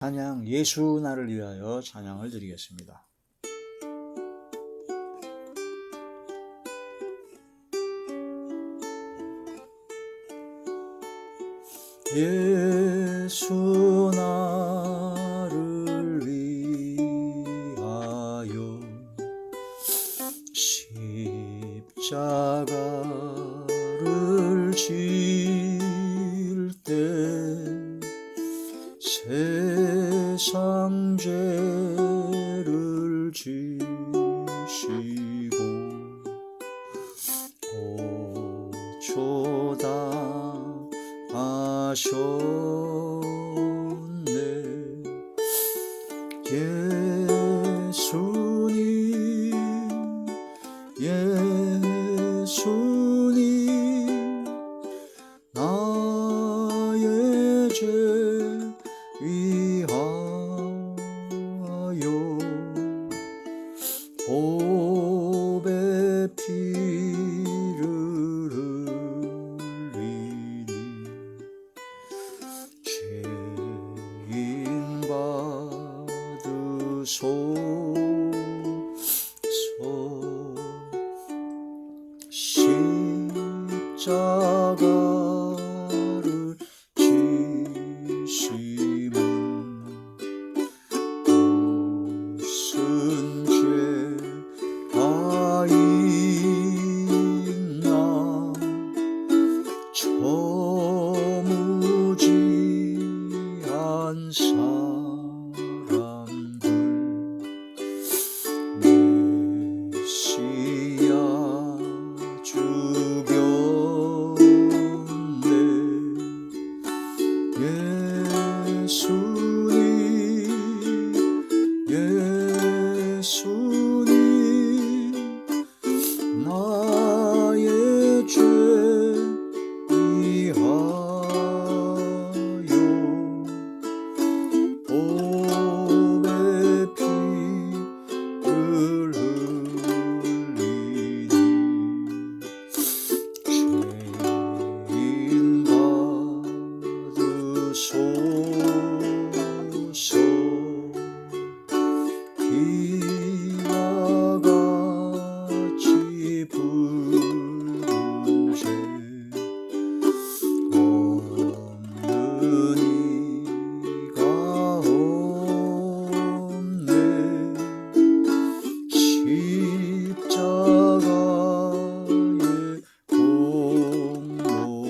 찬양 예수 나를 위하여 찬양을 드리겠습니다. 예수 나를 위하여 십자가를 질 때 세상 죄를 지시고 고초당하셨네. 예수님 나의 죄 위하여 보배 피를 흘리니 죄인 받으소서. 십자가를 지심은 무슨 죄가 있나. 저무지한 사람들 메시아 죽였네. 예수님 나의 죄 위하여 보배 피를 흘리니 죄인 받으소서. 비와 같이 부르세 없는 이가 없네. 십자가의 공로로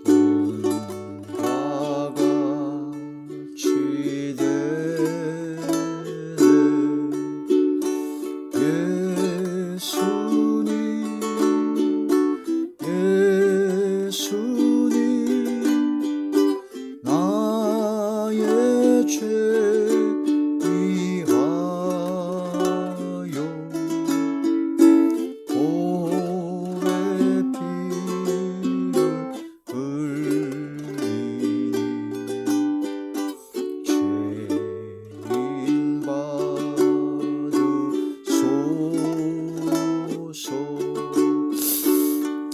은과 같이 예수님 나의 죄 위하여 보배 피를 흘리니 죄인 받으소서.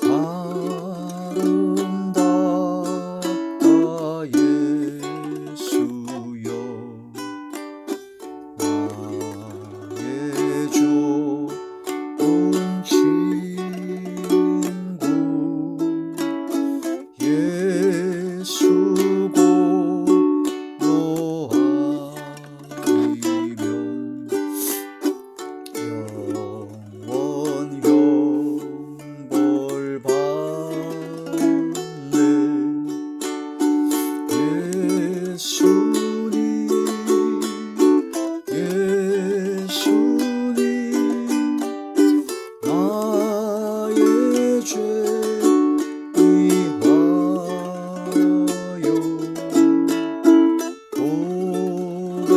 아름답다 예수여 나의 좋은 친구. 예수 고요하리면 영원 영벌 받네. 예수님 나의 죄 위하여 보배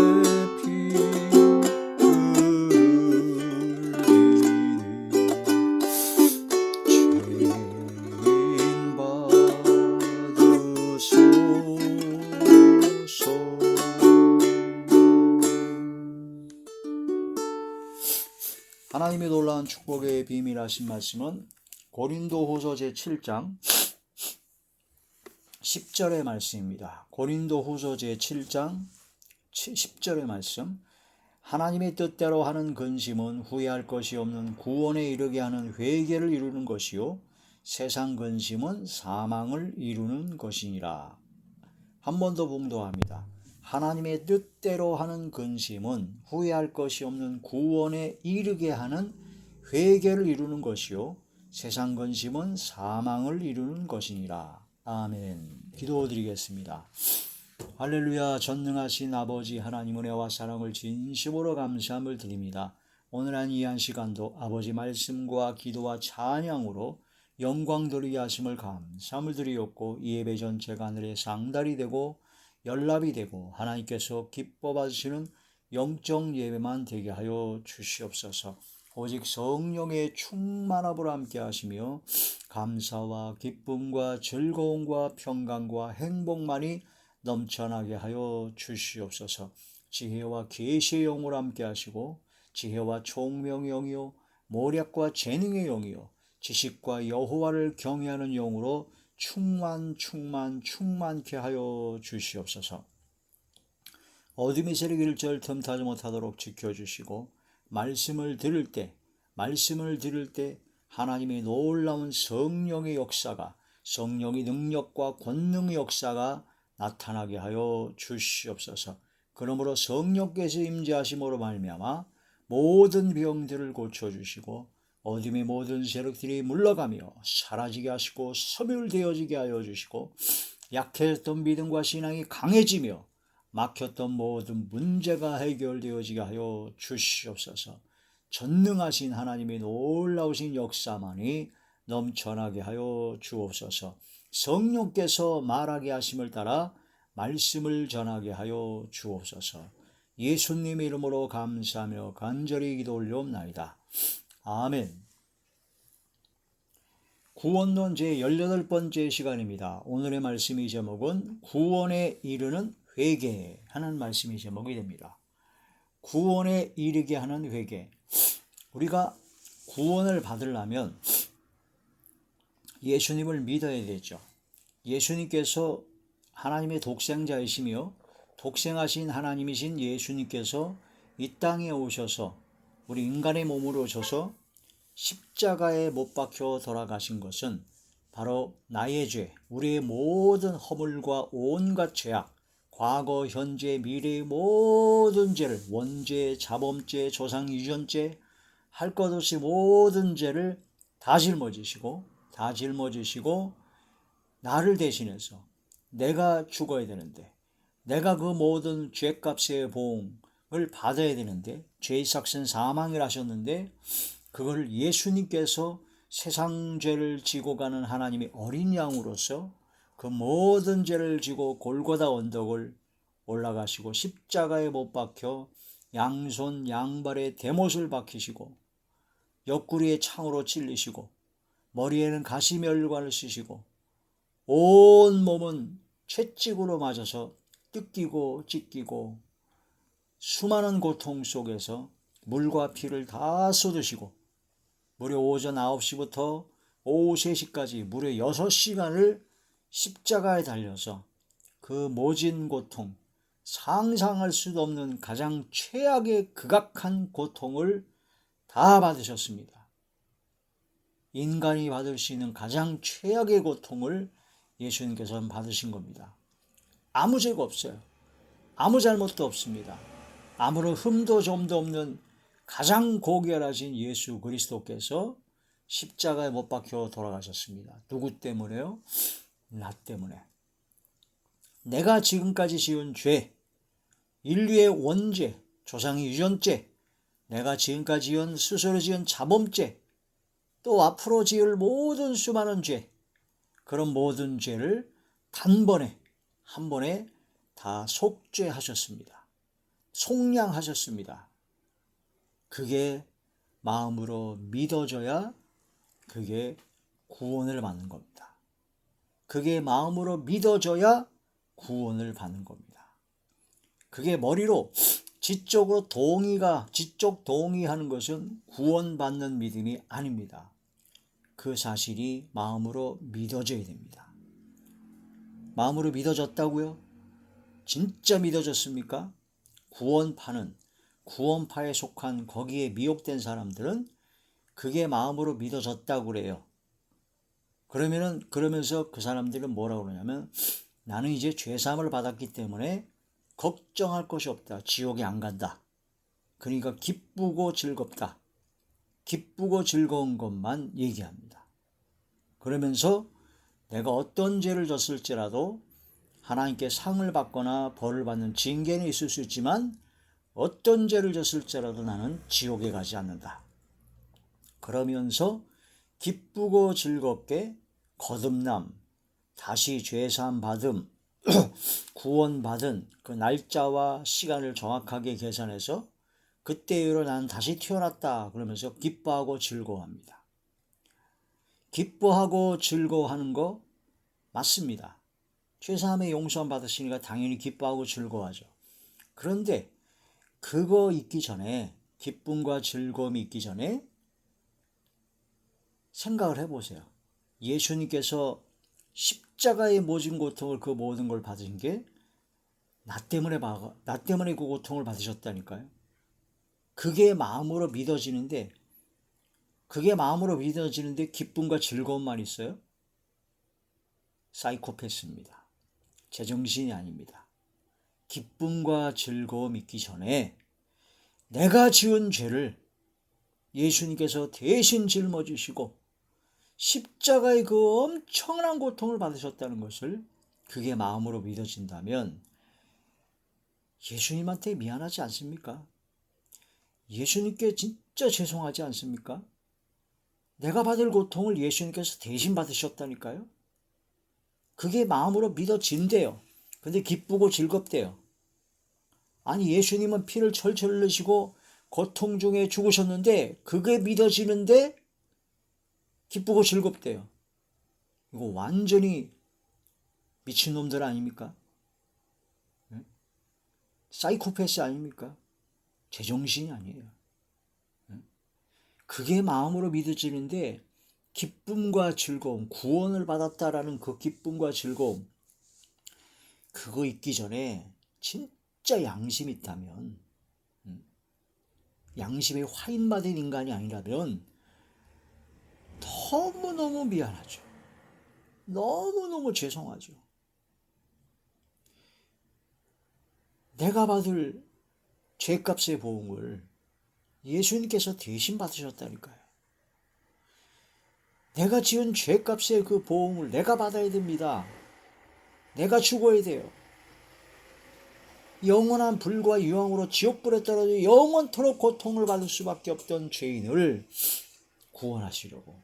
피를 흘리니 죄인 받으소서. 하나님의 놀라운 축복의 비밀하신 말씀은 고린도후서 제7장 10절의 말씀입니다. 고린도후서 제7장 10절의 말씀. 하나님의 뜻대로 하는 근심은 후회할 것이 없는 구원에 이르게 하는 회개를 이루는 것이요 세상 근심은 사망을 이루는 것이니라. 한 번 더 봉독합니다. 하나님의 뜻대로 하는 근심은 후회할 것이 없는 구원에 이르게 하는 회개를 이루는 것이요 세상 근심은 사망을 이루는 것이니라. 아멘. 기도드리겠습니다. 할렐루야. 전능하신 아버지 하나님 은혜와 사랑을 진심으로 감사함을 드립니다. 오늘 이 한 시간도 아버지 말씀과 기도와 찬양으로 영광 돌리게 하심을 감사함을 드리옵고 이 예배 전체가 하늘의 상달이 되고 연락이 되고 하나님께서 기뻐 받으시는 영적 예배만 되게 하여 주시옵소서. 오직 성령의 충만함으로 함께 하시며 감사와 기쁨과 즐거움과 평강과 행복만이 넘쳐나게 하여 주시옵소서. 지혜와 계시의 영으로 함께 하시고 지혜와 총명의 영이요 모략과 재능의 영이요 지식과 여호와를 경외하는 영으로 충만케 하여 주시옵소서. 어둠의 세력 일절 틈타지 못하도록 지켜주시고 말씀을 들을 때 하나님의 놀라운 성령의 역사가 성령의 능력과 권능의 역사가 나타나게 하여 주시옵소서. 그러므로 성령께서 임재하심으로 말미암아 모든 병들을 고쳐주시고 어둠의 모든 세력들이 물러가며 사라지게 하시고 소멸되어지게 하여 주시고 약해졌던 믿음과 신앙이 강해지며 막혔던 모든 문제가 해결되어지게 하여 주시옵소서. 전능하신 하나님의 놀라우신 역사만이 넘쳐나게 하여 주옵소서. 성령께서 말하게 하심을 따라 말씀을 전하게 하여 주옵소서. 예수님의 이름으로 감사하며 간절히 기도 올려옵나이다. 아멘. 구원론 제18번째 시간입니다. 오늘의 말씀의 제목은 구원에 이르는 회개하는 말씀이 제목이 됩니다. 구원에 이르게 하는 회개. 우리가 구원을 받으려면 예수님을 믿어야 되죠. 예수님께서 하나님의 독생자이시며 독생하신 하나님이신 예수님께서 이 땅에 오셔서 우리 인간의 몸으로 오셔서 십자가에 못 박혀 돌아가신 것은 바로 나의 죄, 우리의 모든 허물과 온갖 죄악, 과거, 현재, 미래의 모든 죄를 원죄, 자범죄, 조상 유전죄 할 것 없이 모든 죄를 다 짊어지시고 나를 대신해서 내가 죽어야 되는데 내가 그 모든 죄값의 보응을 받아야 되는데 죄의 삭은 사망이라 하셨는데 그걸 예수님께서 세상 죄를 지고 가는 하나님의 어린 양으로서 그 모든 죄를 지고 골고다 언덕을 올라가시고 십자가에 못 박혀 양손 양발에 대못을 박히시고 옆구리에 창으로 찔리시고 머리에는 가시멸관을 쓰시고 온 몸은 채찍으로 맞아서 뜯기고 찢기고 수많은 고통 속에서 물과 피를 다 쏟으시고 무려 오전 9시부터 오후 3시까지 무려 6시간을 십자가에 달려서 그 모진 고통, 상상할 수도 없는 가장 최악의 극악한 고통을 다 받으셨습니다. 인간이 받을 수 있는 가장 최악의 고통을 예수님께서는 받으신 겁니다. 아무 죄가 없어요. 아무 잘못도 없습니다. 아무런 흠도 점도 없는 가장 고결하신 예수 그리스도께서 십자가에 못 박혀 돌아가셨습니다. 누구 때문에요? 나 때문에. 내가 지금까지 지은 죄, 인류의 원죄, 조상의 유전죄, 내가 지금까지 지은 스스로 지은 자범죄, 또 앞으로 지을 모든 수많은 죄, 그런 모든 죄를 단번에 한 번에 다 속죄하셨습니다. 속량하셨습니다. 그게 마음으로 믿어져야 그게 구원을 받는 겁니다. 그게 마음으로 믿어져야 구원을 받는 겁니다. 그게 머리로 지적 동의하는 것은 구원받는 믿음이 아닙니다. 그 사실이 마음으로 믿어져야 됩니다. 마음으로 믿어졌다고요? 진짜 믿어졌습니까? 구원파에 속한 거기에 미혹된 사람들은 그게 마음으로 믿어졌다고 그래요. 그러면서 그 사람들은 뭐라고 그러냐면 나는 이제 죄사함을 받았기 때문에 걱정할 것이 없다. 지옥에 안 간다. 그러니까 기쁘고 즐겁다. 기쁘고 즐거운 것만 얘기합니다. 그러면서 내가 어떤 죄를 졌을지라도 하나님께 상을 받거나 벌을 받는 징계는 있을 수 있지만 어떤 죄를 졌을지라도 나는 지옥에 가지 않는다. 그러면서 기쁘고 즐겁게 거듭남, 다시 죄사함 받음, 구원받은 그 날짜와 시간을 정확하게 계산해서 그때 이후로 나는 다시 태어났다 그러면서 기뻐하고 즐거워합니다. 기뻐하고 즐거워하는 거 맞습니다. 죄사함의 용서함 받으시니까 당연히 기뻐하고 즐거워하죠. 그런데 그거 있기 전에, 기쁨과 즐거움이 있기 전에 생각을 해보세요. 예수님께서 십자가의 모진 고통을, 그 모든 걸 받으신 게 나 때문에 그 고통을 받으셨다니까요. 그게 마음으로 믿어지는데 기쁨과 즐거움만 있어요? 사이코패스입니다. 제정신이 아닙니다. 기쁨과 즐거움 있기 전에 내가 지은 죄를 예수님께서 대신 짊어지시고 십자가의 그 엄청난 고통을 받으셨다는 것을, 그게 마음으로 믿어진다면 예수님한테 미안하지 않습니까? 예수님께 진짜 죄송하지 않습니까? 내가 받을 고통을 예수님께서 대신 받으셨다니까요. 그게 마음으로 믿어진대요. 근데 기쁘고 즐겁대요. 아니, 예수님은 피를 철철 흘리시고 고통 중에 죽으셨는데 그게 믿어지는데 기쁘고 즐겁대요. 이거 완전히 미친놈들 아닙니까? 사이코패스 아닙니까? 제정신이 아니에요. 그게 마음으로 믿어지는데 기쁨과 즐거움, 구원을 받았다라는 그 기쁨과 즐거움, 그거 있기 전에 진짜 양심이 있다면, 양심에 화인받은 인간이 아니라면 너무너무 미안하죠. 너무너무 죄송하죠. 내가 받을 죄값의 보응을 예수님께서 대신 받으셨다니까요. 내가 지은 죄값의 그 보응을 내가 받아야 됩니다. 내가 죽어야 돼요. 영원한 불과 유황으로 지옥불에 떨어져 영원토록 고통을 받을 수밖에 없던 죄인을 구원하시려고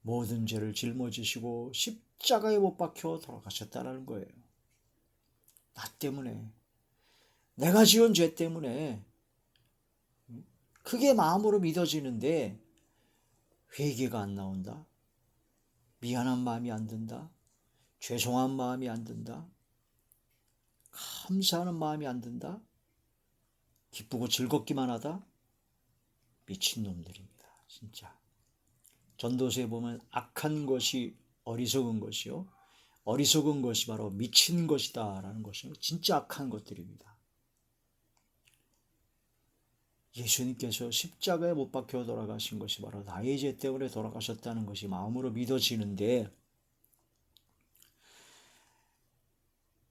모든 죄를 짊어지시고 십자가에 못 박혀 돌아가셨다는 거예요. 나 때문에, 내가 지은 죄 때문에. 그게 마음으로 믿어지는데 회개가 안 나온다. 미안한 마음이 안 든다. 죄송한 마음이 안 든다. 감사하는 마음이 안 든다. 기쁘고 즐겁기만 하다. 미친놈들입니다. 진짜. 전도서에 보면 악한 것이 어리석은 것이요, 어리석은 것이 바로 미친 것이다 라는 것이요, 진짜 악한 것들입니다. 예수님께서 십자가에 못 박혀 돌아가신 것이 바로 나의 죄 때문에 돌아가셨다는 것이 마음으로 믿어지는데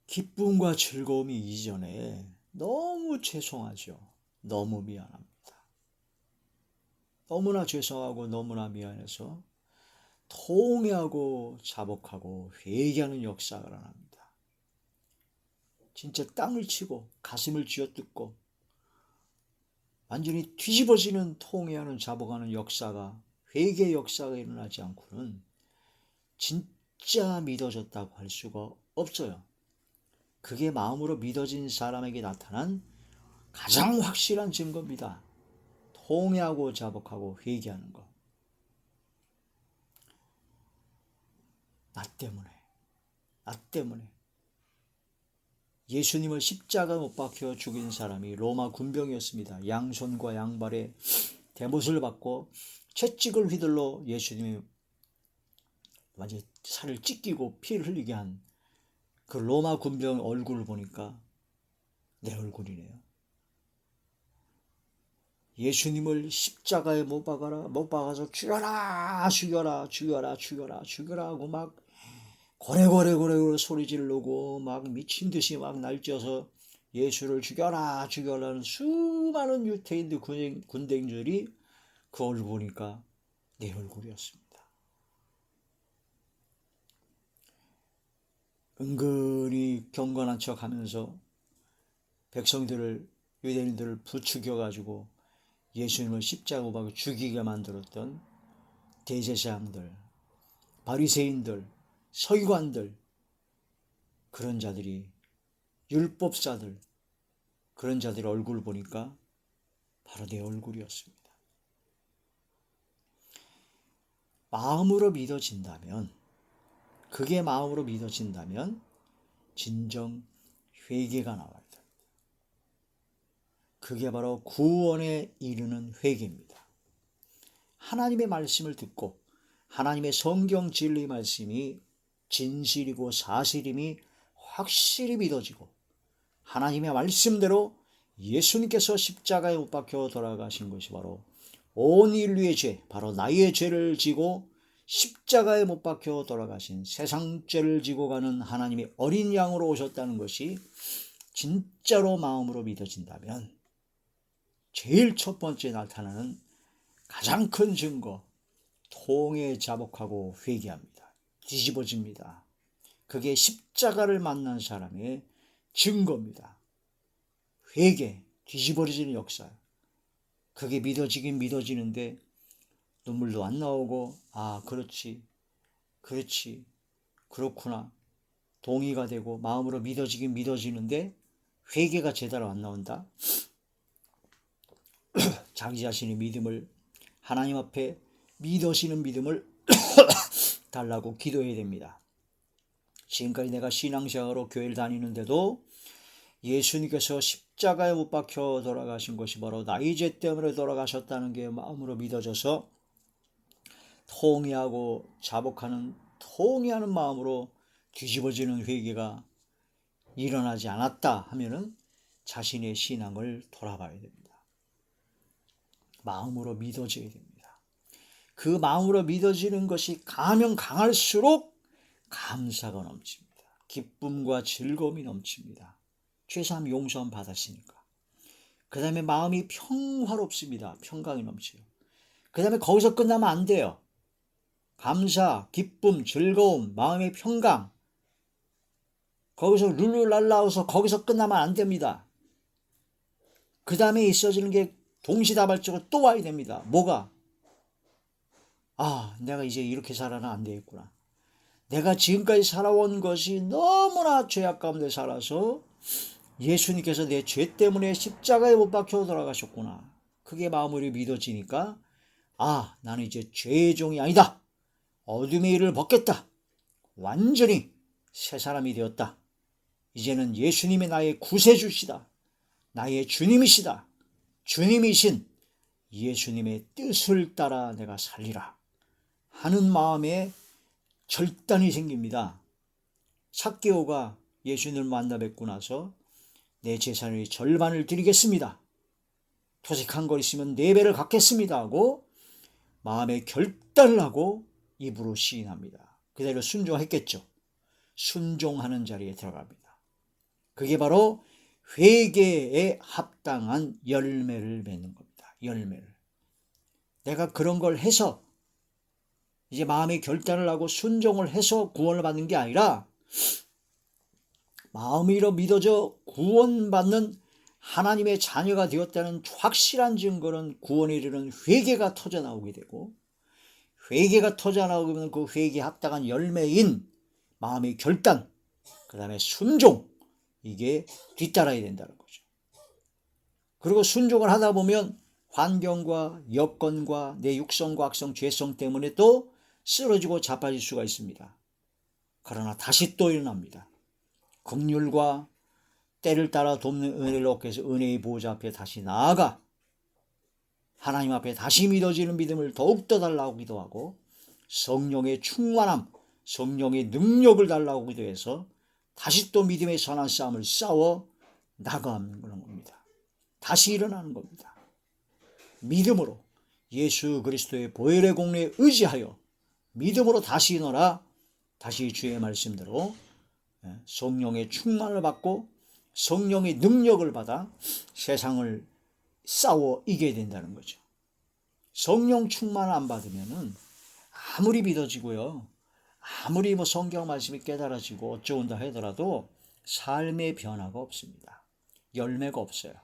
기쁨과 즐거움이 이전에 너무 죄송하죠. 너무 미안합니다. 너무나 죄송하고 너무나 미안해서 통회하고 자복하고 회개하는 역사가 일어납니다. 진짜 땅을 치고 가슴을 쥐어뜯고 완전히 뒤집어지는 통회하는 자복하는 역사가, 회개의 역사가 일어나지 않고는 진짜 믿어졌다고 할 수가 없어요. 그게 마음으로 믿어진 사람에게 나타난 가장 확실한 증거입니다. 통회하고 자복하고 회개하는 것. 나 때문에 예수님을 십자가 못 박혀 죽인 사람이 로마 군병이었습니다. 양손과 양발에 대못을 받고 채찍을 휘둘러 예수님의 완전 살을 찢기고 피를 흘리게 한 그 로마 군병 얼굴을 보니까 내 얼굴이네요. 예수님을 십자가에 못 박아서 죽여라 죽여라 죽여라 죽여라 죽여라 하고 막 고래고래 소리 지르고 막 미친 듯이 막 날뛰어서 예수를 죽여라 죽여라는 수많은 유태인들 군대인들이 그 얼굴 보니까 내 얼굴이었습니다. 은근히 경건한 척 하면서 백성들을, 유대인들을 부추겨가지고 예수님을 십자가 못 박아 죽이게 만들었던 대제사장들, 바리새인들, 서기관들, 그런 자들이, 율법사들, 그런 자들의 얼굴을 보니까 바로 내 얼굴이었습니다. 마음으로 믿어진다면, 그게 마음으로 믿어진다면 진정 회개가 나와야 됩니다. 그게 바로 구원에 이르는 회개입니다. 하나님의 말씀을 듣고 하나님의 성경 진리 말씀이 진실이고 사실임이 확실히 믿어지고 하나님의 말씀대로 예수님께서 십자가에 못 박혀 돌아가신 것이 바로 온 인류의 죄, 바로 나의 죄를 지고 십자가에 못 박혀 돌아가신 세상 죄를 지고 가는 하나님의 어린 양으로 오셨다는 것이 진짜로 마음으로 믿어진다면 제일 첫 번째 나타나는 가장 큰 증거, 통에 자복하고 회개합니다. 뒤집어집니다. 그게 십자가를 만난 사람의 증거입니다. 회개, 뒤집어지는 역사. 그게 믿어지긴 믿어지는데 눈물도 안 나오고 그렇지 그렇구나 동의가 되고 마음으로 믿어지긴 믿어지는데 회개가 제대로 안 나온다. 자기 자신의 믿음을 하나님 앞에 믿으시는 믿음을 달라고 기도해야 됩니다. 지금까지 내가 신앙생활로 교회를 다니는데도 예수님께서 십자가에 못 박혀 돌아가신 것이 바로 나의 죄 때문에 돌아가셨다는 게 마음으로 믿어져서 통회하고 자복하는 통회하는 마음으로 뒤집어지는 회개가 일어나지 않았다 하면은 자신의 신앙을 돌아봐야 됩니다. 마음으로 믿어져야 됩니다. 그 마음으로 믿어지는 것이 강하면 강할수록 감사가 넘칩니다. 기쁨과 즐거움이 넘칩니다. 죄사함 용서함 받았으니까. 그 다음에 마음이 평화롭습니다. 평강이 넘쳐요. 그 다음에 거기서 끝나면 안 돼요. 감사, 기쁨, 즐거움, 마음의 평강. 거기서 룰루랄라워서 거기서 끝나면 안 됩니다. 그 다음에 있어지는 게 동시다발적으로 또 와야 됩니다. 뭐가? 내가 이제 이렇게 살아는 안 되겠구나. 내가 지금까지 살아온 것이 너무나 죄악 가운데 살아서 예수님께서 내 죄 때문에 십자가에 못 박혀 돌아가셨구나. 그게 마음으로 믿어지니까 나는 이제 죄의 종이 아니다. 어둠의 일을 벗겠다. 완전히 새 사람이 되었다. 이제는 예수님이 나의 구세주시다. 나의 주님이시다. 주님이신 예수님의 뜻을 따라 내가 살리라 하는 마음에 결단이 생깁니다. 삭개오가 예수님을 만나 뵙고 나서 내 재산의 절반을 드리겠습니다. 토색한 거 있으면 4배를 갚겠습니다 하고 마음에 결단을 하고 입으로 시인합니다. 그대로 순종했겠죠. 순종하는 자리에 들어갑니다. 그게 바로 회개에 합당한 열매를 맺는 겁니다. 열매를. 내가 그런 걸 해서 이제 마음의 결단을 하고 순종을 해서 구원을 받는 게 아니라 마음으로 믿어져 구원받는 하나님의 자녀가 되었다는 확실한 증거는 구원에 이르는 회개가 터져나오게 되고 회개가 터져나오면 그 회개에 합당한 열매인 마음의 결단, 그 다음에 순종, 이게 뒤따라야 된다는 거죠. 그리고 순종을 하다 보면 환경과 여건과 내 육성과 악성, 죄성 때문에 또 쓰러지고 자빠질 수가 있습니다. 그러나 다시 또 일어납니다. 긍휼과 때를 따라 돕는 은혜를 얻기 위해서 은혜의 보좌 앞에 다시 나아가 하나님 앞에 다시 믿어지는 믿음을 더욱더 달라고 기도하고 성령의 충만함, 성령의 능력을 달라고 기도해서 다시 또 믿음의 선한 싸움을 싸워 나가는 겁니다. 다시 일어나는 겁니다. 믿음으로 예수 그리스도의 보혈의 공로에 의지하여 믿음으로 다시 일어나 다시 주의 말씀대로 성령의 충만을 받고 성령의 능력을 받아 세상을 싸워 이겨야 된다는 거죠. 성령 충만을 안 받으면은 아무리 믿어지고요, 아무리 성경 말씀이 깨달아지고 어쩌온다 하더라도 삶의 변화가 없습니다. 열매가 없어요.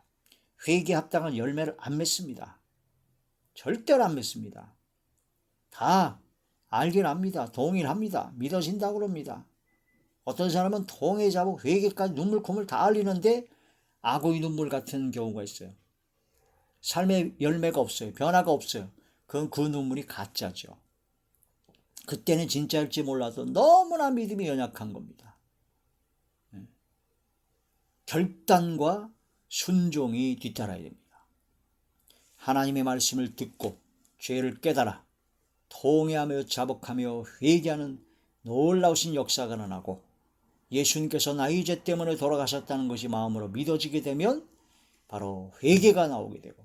회개에 합당한 열매를 안 맺습니다. 절대로 안 맺습니다. 다 알긴 합니다. 동일합니다. 믿어진다고 그럽니다. 어떤 사람은 통회자복 회개까지 눈물 콧물 다 흘리는데 아구의 눈물 같은 경우가 있어요. 삶의 열매가 없어요. 변화가 없어요. 그건 그 눈물이 가짜죠. 그때는 진짜일지 몰라도 너무나 믿음이 연약한 겁니다. 결단과 순종이 뒤따라야 됩니다. 하나님의 말씀을 듣고 죄를 깨달아 통회하며 자복하며 회개하는 놀라우신 역사가 일어나고 예수님께서 나의 죄 때문에 돌아가셨다는 것이 마음으로 믿어지게 되면 바로 회개가 나오게 되고,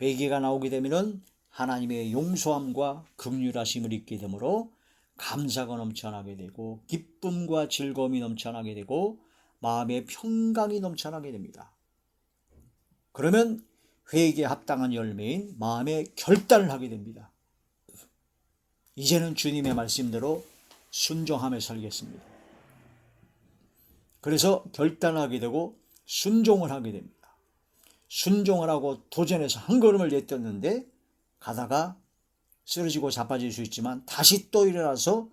회개가 나오게 되면 하나님의 용서함과 긍휼하심을 잊게 되므로 감사가 넘쳐나게 되고 기쁨과 즐거움이 넘쳐나게 되고 마음의 평강이 넘쳐나게 됩니다. 그러면 회개에 합당한 열매인 마음의 결단을 하게 됩니다. 이제는 주님의 말씀대로 순종하며 살겠습니다. 그래서 결단하게 되고 순종을 하게 됩니다. 순종을 하고 도전해서 한 걸음을 내딛는데 가다가 쓰러지고 자빠질 수 있지만 다시 또 일어나서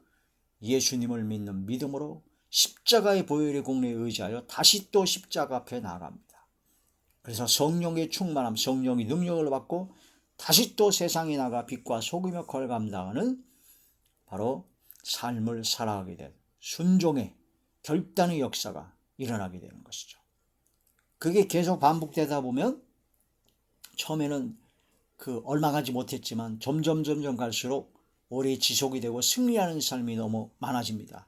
예수님을 믿는 믿음으로 십자가의 보혈의 공로에 의지하여 다시 또 십자가 앞에 나아갑니다. 그래서 성령의 충만함, 성령의 능력을 받고 다시 또 세상에 나가 빛과 소금 역할을 감당하는 바로 삶을 살아가게 된 순종의 결단의 역사가 일어나게 되는 것이죠. 그게 계속 반복되다 보면 처음에는 얼마 가지 못했지만 점점 갈수록 오래 지속이 되고 승리하는 삶이 너무 많아집니다.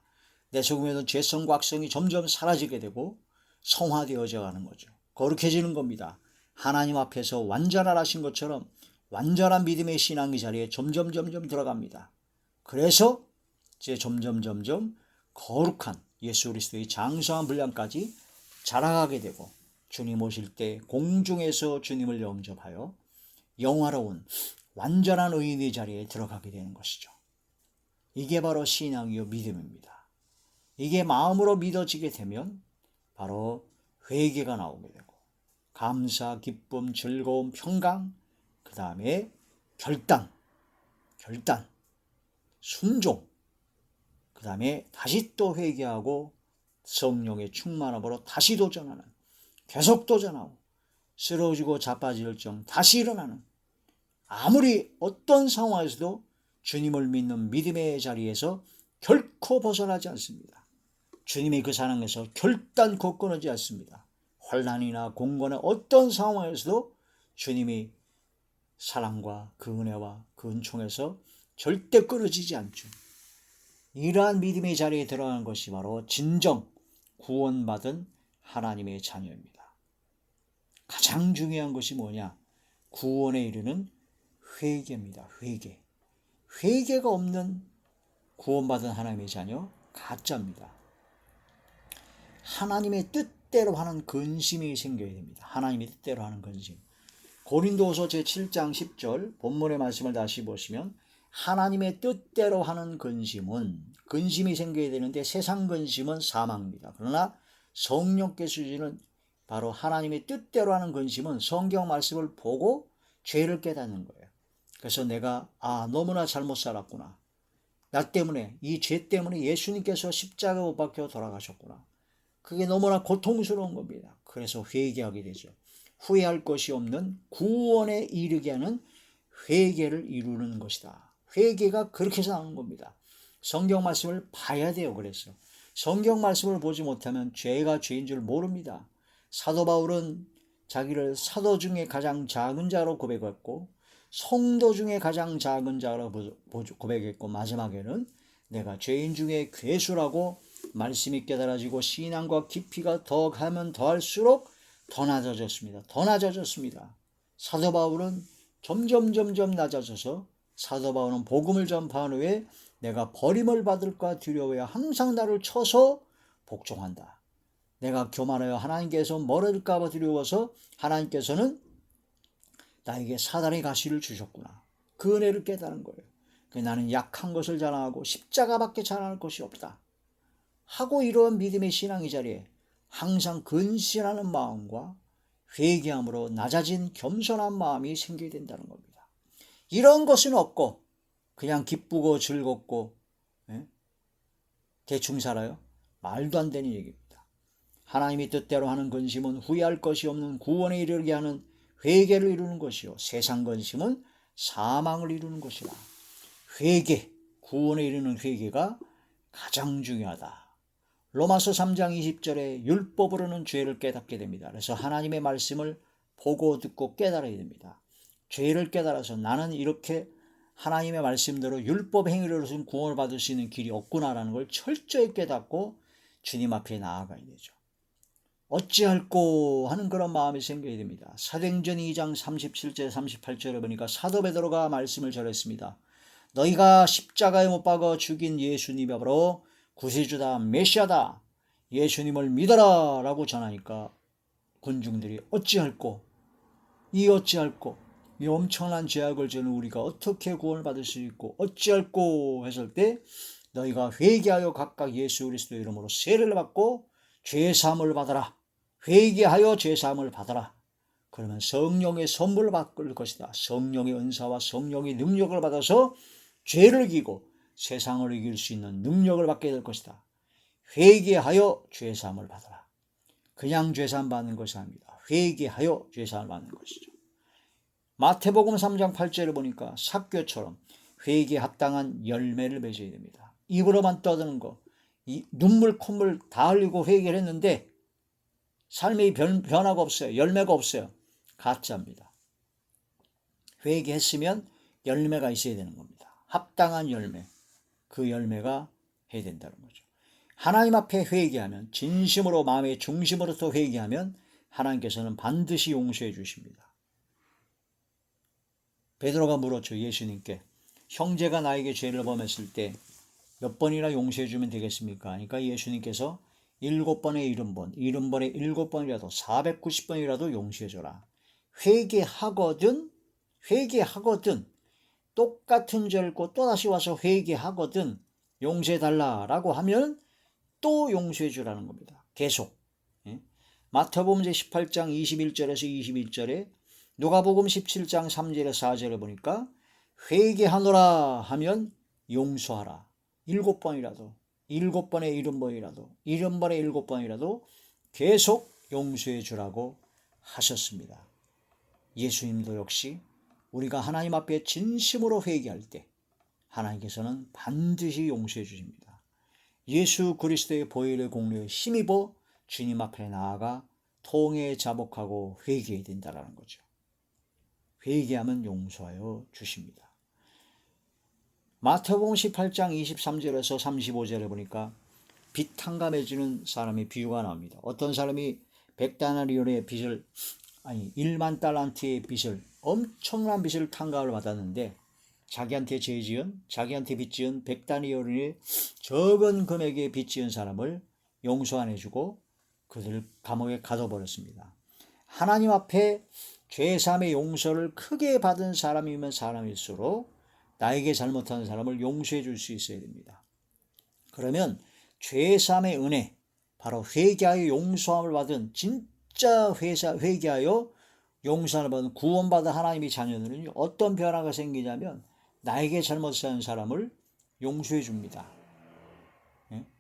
내 속에는 죄성과 악성이 점점 사라지게 되고 성화되어져 가는 거죠. 거룩해지는 겁니다. 하나님 앞에서 완전하신 것처럼 완전한 믿음의 신앙의 자리에 점점 들어갑니다. 그래서 이제 점점 거룩한 예수 그리스도의 장성한 분량까지 자라가게 되고 주님 오실 때 공중에서 주님을 영접하여 영화로운 완전한 의인의 자리에 들어가게 되는 것이죠. 이게 바로 신앙이요 믿음입니다. 이게 마음으로 믿어지게 되면 바로 회개가 나오게 되고 감사, 기쁨, 즐거움, 평강, 그 다음에 결단, 순종, 그 다음에 다시 또 회개하고 성령의 충만함으로 다시 도전하는, 계속 도전하고 쓰러지고 자빠질정 다시 일어나는, 아무리 어떤 상황에서도 주님을 믿는 믿음의 자리에서 결코 벗어나지 않습니다. 주님의 그 사랑에서 결단코 끊어지지 않습니다. 환난이나 공고나 어떤 상황에서도 주님이 사랑과 그 은혜와 그 은총에서 절대 끊어지지 않죠. 이러한 믿음의 자리에 들어가는 것이 바로 진정 구원받은 하나님의 자녀입니다. 가장 중요한 것이 뭐냐? 구원에 이르는 회개입니다. 회개가 없는 구원받은 하나님의 자녀 가짜입니다. 하나님의 뜻대로 하는 근심이 생겨야 됩니다. 하나님의 뜻대로 하는 근심. 고린도후서 제7장 10절 본문의 말씀을 다시 보시면 하나님의 뜻대로 하는 근심이 생겨야 되는데 세상 근심은 사망입니다. 그러나 성령께서 주시는 바로 하나님의 뜻대로 하는 근심은 성경 말씀을 보고 죄를 깨닫는 거예요. 그래서 내가 너무나 잘못 살았구나. 나 때문에, 이 죄 때문에 예수님께서 십자가 못 박혀 돌아가셨구나. 그게 너무나 고통스러운 겁니다. 그래서 회개하게 되죠. 후회할 것이 없는 구원에 이르게 하는 회개를 이루는 것이다. 회개가 그렇게 해서 나오는 겁니다. 성경 말씀을 봐야 돼요. 그래서 성경 말씀을 보지 못하면 죄가 죄인 줄 모릅니다. 사도 바울은 자기를 사도 중에 가장 작은 자로 고백했고 성도 중에 가장 작은 자로 고백했고 마지막에는 내가 죄인 중에 괴수라고 말씀이 깨달아지고 신앙과 깊이가 더 가면 더할수록 더 낮아졌습니다. 더 낮아졌습니다. 사도 바울은 점점 낮아져서 사도 바울은 복음을 전파한 후에 내가 버림을 받을까 두려워야 항상 나를 쳐서 복종한다. 내가 교만하여 하나님께서 멀어질까 봐 두려워서 하나님께서는 나에게 사단의 가시를 주셨구나. 그 은혜를 깨달은 거예요. 나는 약한 것을 자랑하고 십자가밖에 자랑할 것이 없다 하고 이러한 믿음의 신앙의 자리에 항상 근신하는 마음과 회개함으로 낮아진 겸손한 마음이 생겨야 된다는 겁니다. 이런 것은 없고 그냥 기쁘고 즐겁고 대충 살아요? 말도 안 되는 얘기입니다. 하나님이 뜻대로 하는 근심은 후회할 것이 없는 구원에 이르게 하는 회개를 이루는 것이요 세상 근심은 사망을 이루는 것이라. 회개, 구원에 이르는 회개가 가장 중요하다. 로마서 3장 20절에 율법으로는 죄를 깨닫게 됩니다. 그래서 하나님의 말씀을 보고 듣고 깨달아야 됩니다. 죄를 깨달아서 나는 이렇게 하나님의 말씀대로 율법 행위로서는 구원을 받을 수 있는 길이 없구나라는 걸 철저히 깨닫고 주님 앞에 나아가야 되죠. 어찌할꼬 하는 그런 마음이 생겨야 됩니다. 사도행전 2장 37절 38절에 보니까 사도 베드로가 말씀을 전했습니다. 너희가 십자가에 못 박아 죽인 예수님이 바로 구세주다 메시아다 예수님을 믿어라 라고 전하니까 군중들이 어찌할꼬 이 엄청난 죄악을 저는 우리가 어떻게 구원을 받을 수 있고 어찌할꼬 했을 때 너희가 회개하여 각각 예수 그리스도 이름으로 세례를 받고 죄사함을 받아라. 회개하여 죄사함을 받아라. 그러면 성령의 선물을 받을 것이다. 성령의 은사와 성령의 능력을 받아서 죄를 이기고 세상을 이길 수 있는 능력을 받게 될 것이다. 회개하여 죄사함을 받아라. 그냥 죄사함 받는 것이 아닙니다. 회개하여 죄사함을 받는 것이죠. 마태복음 3장 8절을 보니까 삭개처럼 회개에 합당한 열매를 맺어야 됩니다. 입으로만 떠드는 거, 눈물 콧물 다 흘리고 회개를 했는데 삶의 변화가 없어요. 열매가 없어요. 가짜입니다. 회개했으면 열매가 있어야 되는 겁니다. 합당한 열매, 그 열매가 해야 된다는 거죠. 하나님 앞에 회개하면, 진심으로 마음의 중심으로서 회개하면 하나님께서는 반드시 용서해 주십니다. 베드로가 물었죠. 예수님께 형제가 나에게 죄를 범했을 때 몇 번이나 용서해 주면 되겠습니까? 그러니까 예수님께서 7번에 70번에 7번이라도 490번이라도 용서해 줘라. 회개하거든 똑같은 죄를 또다시 와서 회개하거든 용서해 달라라고 하면 또 용서해 주라는 겁니다. 계속. 마태복음 18장 21절에서 21절에 누가복음 17장 3절에서 4절에 보니까 회개하노라 하면 용서하라. 7번이라도 7번에 70번이라도 70번에 7번이라도 계속 용서해 주라고 하셨습니다. 예수님도 역시 우리가 하나님 앞에 진심으로 회개할 때 하나님께서는 반드시 용서해 주십니다. 예수 그리스도의 보혈의 공로에 힘입어 주님 앞에 나아가 통에 자복하고 회개해야 된다는 거죠. 회개하면 용서하여 주십니다. 마태복음 18장 23절에서 35절에 보니까 빚 탕감해주는 사람의 비유가 나옵니다. 어떤 사람이 100다나리온의 빚을 1만 달란트의 빚을 엄청난 빚을 탕감을 받았는데 자기한테 빚 지은 100다나리온의 적은 금액의 빚 지은 사람을 용서 안 해주고 그들을 감옥에 가둬버렸습니다. 하나님 앞에 죄사함의 용서를 크게 받은 사람이면 사람일수록 나에게 잘못하는 사람을 용서해 줄 수 있어야 됩니다. 그러면 죄사함의 은혜, 바로 회개하여 용서함을 받은 진짜 회개하여 용서함을 받은 구원받은 하나님의 자녀들은 어떤 변화가 생기냐면 나에게 잘못한 사람을 용서해 줍니다.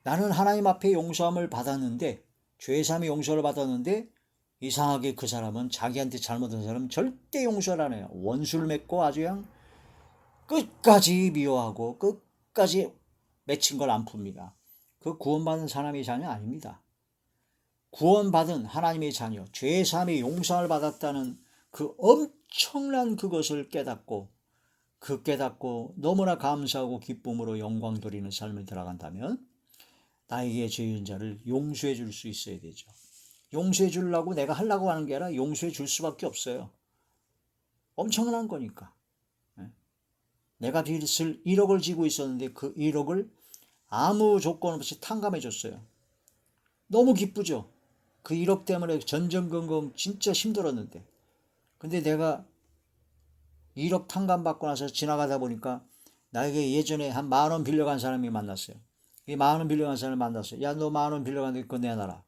나는 하나님 앞에 용서함을 받았는데 죄사함의 용서를 받았는데 이상하게 그 사람은 자기한테 잘못한 사람은 절대 용서를 안 해요. 원수를 맺고 아주 그냥 끝까지 미워하고 끝까지 맺힌 걸 안 풉니다. 그 구원받은 사람의 자녀 아닙니다. 구원받은 하나님의 자녀, 죄사함의 용서를 받았다는 그 엄청난 그것을 깨닫고 그 깨닫고 너무나 감사하고 기쁨으로 영광 돌리는 삶을 들어간다면 나에게 죄인 자를 용서해 줄 수 있어야 되죠. 용서해 주려고 내가 하려고 하는 게 아니라 용서해 줄 수밖에 없어요. 엄청난 거니까. 내가 빚을 1억을 지고 있었는데 그 1억을 아무 조건 없이 탕감해 줬어요. 너무 기쁘죠. 그 1억 때문에 전전긍긍 진짜 힘들었는데, 근데 내가 1억 탕감받고 나서 지나가다 보니까 나에게 예전에 한 10,000원 빌려간 사람이 만났어요. 이 10,000원 빌려간 사람을 만났어요. 야, 너 10,000원 빌려갔는데 그거 내놔라.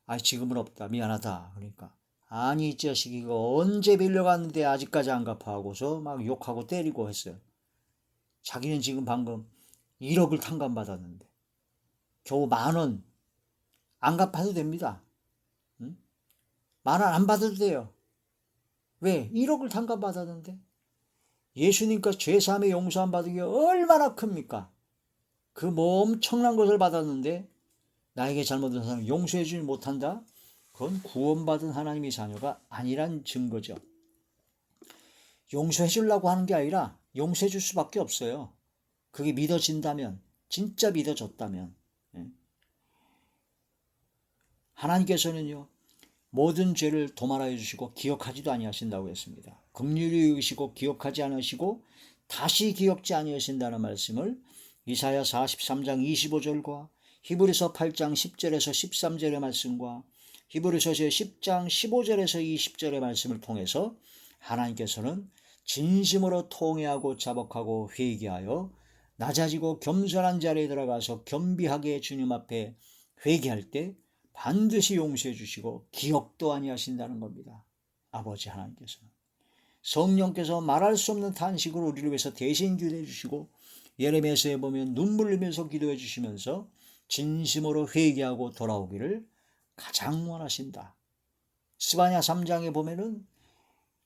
아, 지금은 없다. 미안하다. 그러니까 아니 이 자식이 이거 언제 빌려갔는데 아직까지 안 갚아하고서 막 욕하고 때리고 했어요. 자기는 지금 방금 1억을 탕감받았는데 겨우 10,000원 안 갚아도 됩니다. 응? 10,000원 안 받아도 돼요. 왜? 1억을 탕감받았는데. 예수님과 죄사함의 용서함 받은 게 얼마나 큽니까? 그 뭐 엄청난 것을 받았는데 나에게 잘못한 사람을 용서해 주지 못한다? 그건 구원받은 하나님의 자녀가 아니란 증거죠. 용서해 주려고 하는 게 아니라 용서해 줄 수밖에 없어요. 그게 믿어진다면, 진짜 믿어졌다면. 하나님께서는요, 모든 죄를 도말하여 주시고 기억하지도 아니하신다고 했습니다. 긍휼히 여기시고 기억하지 않으시고 다시 기억지 아니하신다는 말씀을 이사야 43장 25절과 히브리서 8장 10절에서 13절의 말씀과 히브리서 10장 15절에서 20절의 말씀을 통해서 하나님께서는 진심으로 통회하고 자복하고 회개하여 낮아지고 겸손한 자리에 들어가서 겸비하게 주님 앞에 회개할 때 반드시 용서해 주시고 기억도 아니하신다는 겁니다. 아버지 하나님께서는 성령께서 말할 수 없는 탄식으로 우리를 위해서 대신 기도해 주시고 예레미야서에 보면 눈물 흘리면서 기도해 주시면서 진심으로 회개하고 돌아오기를 가장 원하신다. 스바냐 3장에 보면은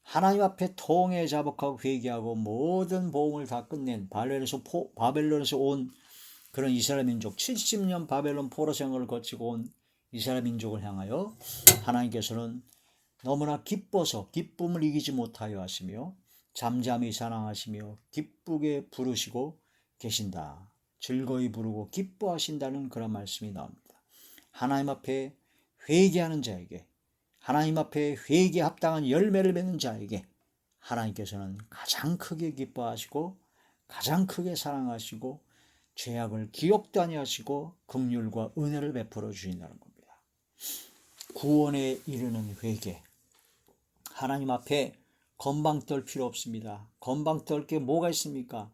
하나님 앞에 통해 자복하고 회개하고 모든 보응을 다 끝낸 바벨론에서 온 그런 이스라엘 민족 70년 바벨론 포로 생활을 거치고 온 이스라엘 민족을 향하여 하나님께서는 너무나 기뻐서 기쁨을 이기지 못하여 하시며 잠잠히 사랑하시며 기쁘게 부르시고 계신다. 즐거이 부르고 기뻐하신다는 그런 말씀이 나옵니다. 하나님 앞에 회개하는 자에게, 하나님 앞에 회개에 합당한 열매를 맺는 자에게 하나님께서는 가장 크게 기뻐하시고 가장 크게 사랑하시고 죄악을 기억도 아니하시고 긍휼과 은혜를 베풀어 주신다는 겁니다. 구원에 이르는 회개. 하나님 앞에 건방 떨 필요 없습니다. 건방 떨 게 뭐가 있습니까?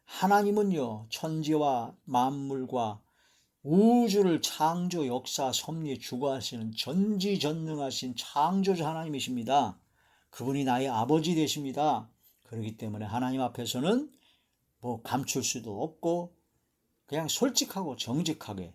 하나님은요, 천지와 만물과 우주를 창조, 역사, 섭리, 주관하시는 전지전능하신 창조주 하나님이십니다. 그분이 나의 아버지 되십니다. 그렇기 때문에 하나님 앞에서는 뭐 감출 수도 없고 그냥 솔직하고 정직하게